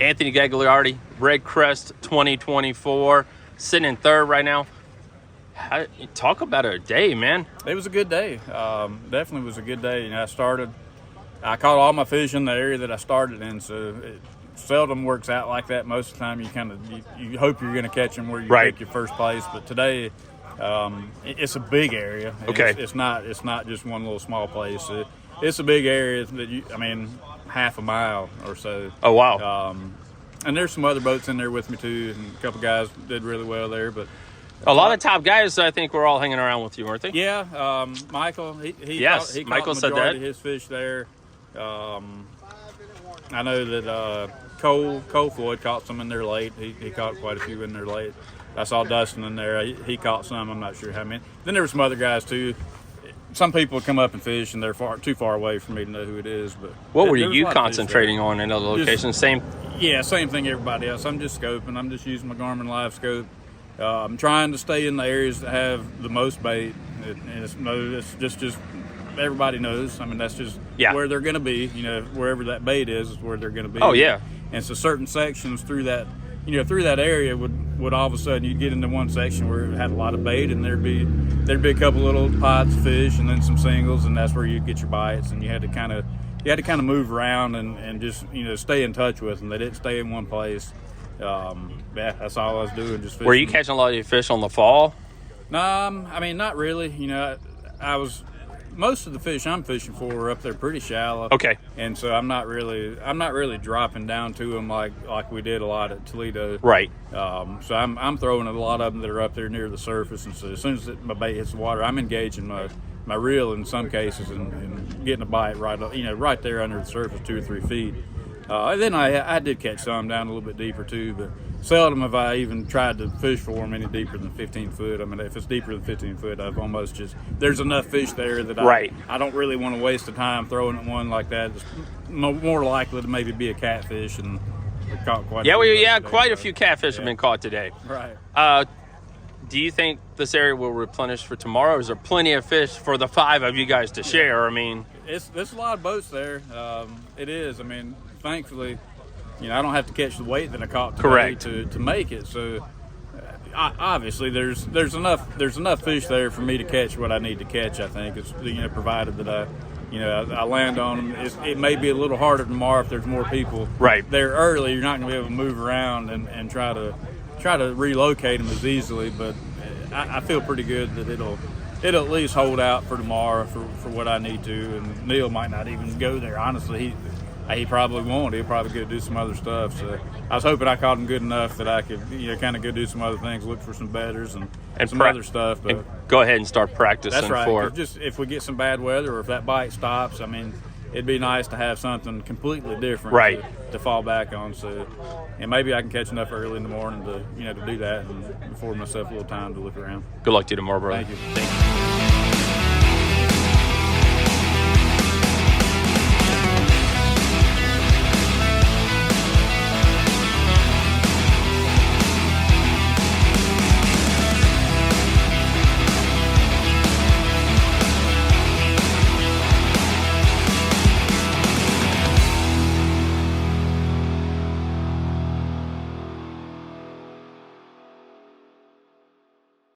Anthony Gagliardi, REDCREST 2024, sitting in third right now. Talk about a day, man. It was a good day. Definitely was a good day. I caught all my fish in the area that I started in, so it seldom works out like that. Most of the time, you hope you're going to catch them where you pick your first place. But today, it's a big area. Okay, it's not just one little small place. It's a big area that half a mile or so. Oh wow! And there's some other boats in there with me too, and a couple guys did really well there. But a lot of top guys, I think, were all hanging around with you, weren't they? Yeah, Michael. He Michael caught the said majority that. of his fish there. I know that Cole Floyd caught some in there late. He caught quite a few in there late. I saw Dustin in there. He caught some. I'm not sure how many. Then there were some other guys too. Some people would come up and fish, and they're too far away for me to know who it is. But what were you concentrating on in other locations? Same thing everybody else. I'm just scoping. I'm just using my Garmin live scope. I'm trying to stay in the areas that have the most bait. It's just everybody knows. That's just where they're going to be. Wherever that bait is where they're going to be. Oh yeah. And so certain sections through that area would all of a sudden you'd get into one section where it had a lot of bait, and there'd be a couple little pots of fish and then some singles, and that's where you'd get your bites. And you had to kind of move around and just stay in touch with them. They didn't stay in one place. That's all I was doing, just fishing. Were you catching a lot of your fish on the fall? No, not really. Most of the fish I'm fishing for are up there pretty shallow. Okay. And so I'm not really dropping down to them like we did a lot at Toledo. Right. So I'm throwing a lot of them that are up there near the surface, and so as soon as my bait hits the water, I'm engaging my reel in some cases and getting a bite right there under the surface, 2 or 3 feet. And then I did catch some down a little bit deeper too, but seldom have I even tried to fish for them any deeper than 15 foot. If it's deeper than 15 foot, I've almost there's enough fish there that I don't really want to waste the time throwing at one like that. It's more likely to maybe be a catfish, and we caught quite a few catfish have been caught today. Right. Do you think this area will replenish for tomorrow? Is there plenty of fish for the 5 of you guys to share? There's a lot of boats there. It is. Thankfully, I don't have to catch the weight that I caught today to make it. So obviously, there's enough fish there for me to catch what I need to catch. I think it's provided that I land on them. It may be a little harder tomorrow if there's more people there early. You're not going to be able to move around and try to relocate them as easily. But I feel pretty good that it'll at least hold out for tomorrow for what I need to. And Neil might not even go there. Honestly, he probably won't. He'll probably go do some other stuff. So I was hoping I caught him good enough that I could, kind of go do some other things, look for some bedders and some other stuff. But and go ahead and start practicing. That's right. For just if we get some bad weather or if that bite stops, it'd be nice to have something completely different to fall back on. So, and maybe I can catch enough early in the morning to do that and afford myself a little time to look around. Good luck to you tomorrow, brother. Thank you.